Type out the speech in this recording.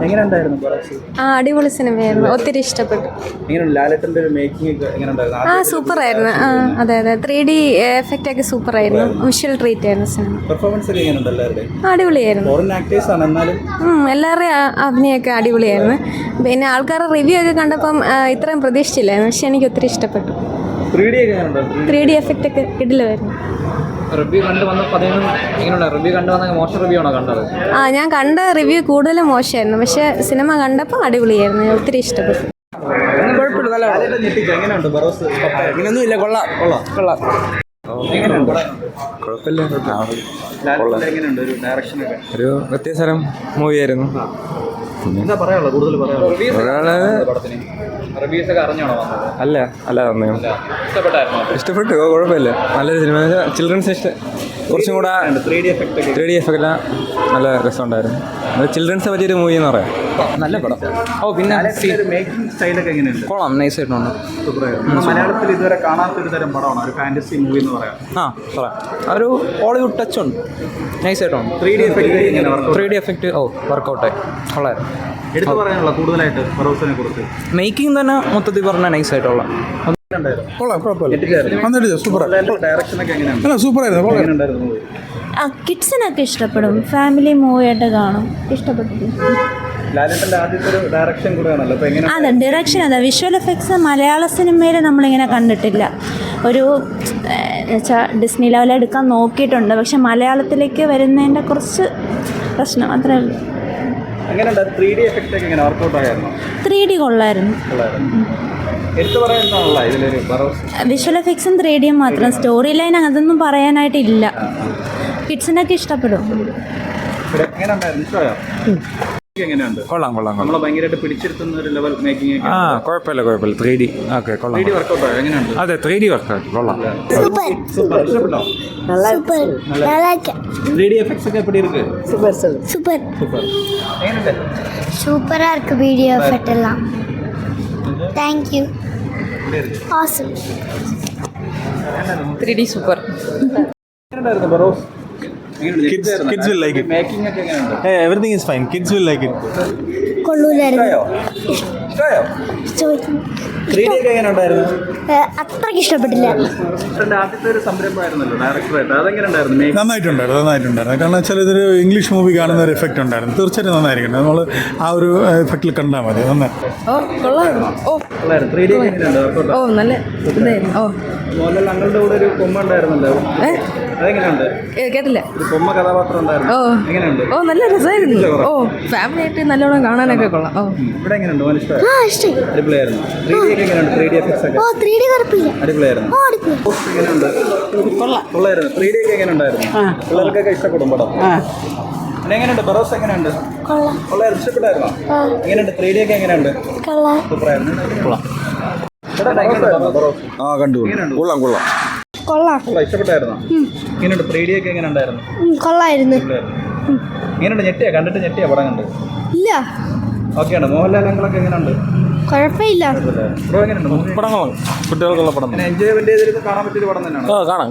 എങ്ങനെയുണ്ടായിരുന്നു? അടിപൊളി സിനിമയായിരുന്നു, ഒത്തിരി ഇഷ്ടപ്പെട്ടു. ലാലേട്ടന്റെ ഒരു മേക്കിംഗ് എങ്ങനെയുണ്ടായിരുന്നു? സൂപ്പർ ആയിരുന്നു. അതെ അതെ, 3D എഫക്റ്റ് ഒക്കെ സൂപ്പർ ആയിരുന്നു. വിഷ്വൽ ട്രീറ്റ് ആയിരുന്നു സിനിമ. പെർഫോമൻസ് ഒക്കെ എങ്ങനെയുണ്ട് എല്ലാവരുടെയും? അടിപൊളിയായിരുന്നു. ഫോറിൻ ആക്ടേഴ്സ് ആണ് എന്നാലും എല്ലാവരുടെയും അഭിനയമൊക്കെ അടിപൊളിയായിരുന്നു. പിന്നെ ആൾക്കാരുടെ റിവ്യൂ ഒക്കെ കണ്ടപ്പം ഇത്രയും പ്രതീക്ഷിച്ചില്ലായിരുന്നു, പക്ഷെ എനിക്ക് ഒത്തിരി ഇഷ്ടപ്പെട്ടു. 3D എഫക്റ്റ് ഒക്കെ ഇടിലായിരുന്നു. റിവ്യൂ കണ്ടു വന്നപ്പോൾ റിവ്യൂ കണ്ടു വന്ന മോശം റിവ്യൂ ആണോ കണ്ടത്? ഞാൻ കണ്ട റിവ്യൂ കൂടുതലും മോശമായിരുന്നു, പക്ഷെ സിനിമ കണ്ടപ്പോൾ അടിപൊളിയായിരുന്നു, ഞാൻ ഒത്തിരി ഇഷ്ടപ്പെട്ടു. ഇങ്ങനൊന്നുമില്ല, കൊള്ളാം. ഒരു വ്യത്യസ്തരം മൂവിയായിരുന്നു. അല്ല ഇഷ്ടപ്പെട്ടു, കുഴപ്പമില്ല. നല്ലൊരു സിനിമ. ചിൽഡ്രൻസ് കുറച്ചും കൂടെ 3D എഫക്റ്റ് നല്ല രസമുണ്ടായിരുന്നു. ചിൽഡ്രൻസിനെ പറ്റിയൊരു മൂവി എന്ന് പറയാം. നല്ല പടം. പിന്നെ കൊള്ളാം, നൈസായിട്ടുണ്ട്. മലയാളത്തിൽ ഇതുവരെ കാണാത്തൊരു തരം പടമാണ്, ഒരു ഫാന്റസി മൂവി എന്ന് പറയാം. പറയാം. ഒരു ഹോളിവുഡ് ടച്ച് ഉണ്ട്, നൈസായിട്ടുണ്ട്. 3D എഫക്റ്റ് വർക്കൗട്ടായി കൊള്ളായിരുന്നു. എടുത്തു പറയാനുള്ള കൂടുതലായിട്ട് ഫറോസിനെ കുറിച്ച് മേക്കിംഗ് തന്നെ മൊത്തത്തിൽ പറഞ്ഞാൽ നൈസായിട്ടുള്ള കിഡ്സിനൊക്കെ ഇഷ്ടപ്പെടും, ഫാമിലി മൂവിയായിട്ട് കാണും. ഇഷ്ടപ്പെട്ടിട്ടുണ്ട്. അതെ, ഡയറക്ഷൻ അതെ. വിഷ്വൽ എഫക്ട്സ് മലയാള സിനിമയിൽ നമ്മളിങ്ങനെ കണ്ടിട്ടില്ല. ഒരു വെച്ചാൽ ഡിസ്നി ലെവൽ എടുക്കാൻ നോക്കിയിട്ടുണ്ട്, പക്ഷെ മലയാളത്തിലേക്ക് വരുന്നതിൻ്റെ കുറച്ച് പ്രശ്നം അത്രേ ഉള്ളൂ. 3D കൊള്ളായിരുന്നു. വിഷ്വൽ എഫക്ട്സും 3D മാത്രം. സ്റ്റോറി ലൈൻ അതൊന്നും പറയാനായിട്ടില്ല. കിഡ്സിനൊക്കെ ഇഷ്ടപ്പെടും. കൊള്ളാം. കുഴപ്പമില്ല. 3D ഓക്കെ, കൊള്ളാം. അതെ, 3D വർക്കൗട്ട് കൊള്ളാം. சூப்பரா இருக்கு வீடியோ எஃபெக்ட் எல்லாம். Thank you. Awesome. 3D super. Kids will like it. Hey, everything is fine. Kids will like it. കൊള്ളൂലായിരുന്നു. അത്രയ്ക്ക് ഇഷ്ടപ്പെട്ടില്ല. നന്നായിട്ടുണ്ടായിരുന്നു. കാരണം വെച്ചാൽ ഇതൊരു ഇംഗ്ലീഷ് മൂവി കാണുന്ന ഒരു എഫക്റ്റ് ഉണ്ടായിരുന്നു. തീർച്ചയായിട്ടും നന്നായിരിക്കണം. നമ്മൾ ആ ഒരു എഫക്റ്റിൽ കണ്ടാൽ മതി. നന്നായി. ഞങ്ങളുടെ കൂടെ ഒരു കൊമ്മ ഉണ്ടായിരുന്നല്ലോ, അതെങ്ങനെയുണ്ട്? കേട്ടില്ല. കൊമ്മ കഥാപാത്രം ഉണ്ടായിരുന്നു, എങ്ങനെയുണ്ട്? നല്ല രസമായിരുന്നു. ഫാമിലി ആയിട്ട് നല്ലോണം കാണാനൊക്കെ കൊള്ളാം. ഇവിടെ എങ്ങനെയുണ്ട്? അടിപൊളിയായിരുന്നു. 3D എങ്ങനെയുണ്ട്? 3D എഫക്ട്സ് ഒക്കെ അടിപൊളിയായിരുന്നു. എങ്ങനെയുണ്ട്? കൊള്ളായിരുന്നു. 3D ഒക്കെ എങ്ങനെയുണ്ടായിരുന്നു? പിള്ളേർക്കൊക്കെ ഇഷ്ടപ്പെടും പടം. എങ്ങനെയുണ്ട്? ബറോസ് എങ്ങനെയുണ്ട്? കൊള്ളായിരുന്നു. ഇഷ്ടപ്പെട്ടായിരുന്നോ? എങ്ങനെയുണ്ട്? 3D ഒക്കെ എങ്ങനെയുണ്ട്? സൂപ്പറായിരുന്നു. കണ്ടു. കൊള്ളാം. ഇഷ്ടപ്പെട്ടായിരുന്നോ? എങ്ങനെയുണ്ട്? 3D ഒക്കെ എങ്ങനെ ഉണ്ടായിരുന്നു? കൊള്ളായിരുന്നു. എങ്ങനെയുണ്ട്? ഞെട്ടിയാ? കണ്ടിട്ട് ഞെട്ടിയാ പടം കണ്ട്? ഇല്ല. ഓക്കെയാണ്. മോഹൻലാൽ അങ്ങളൊക്കെ എങ്ങനെയുണ്ട്? കുഴപ്പമില്ല. ബ്രോ എങ്ങനെയുണ്ട്? കുട്ടികൾക്കുള്ള പടം എൻജോയ്മെന്റ് ചെയ്തിരുന്ന് കാണാൻ പറ്റിയൊരു പടം തന്നെയാണ്. കാണാം.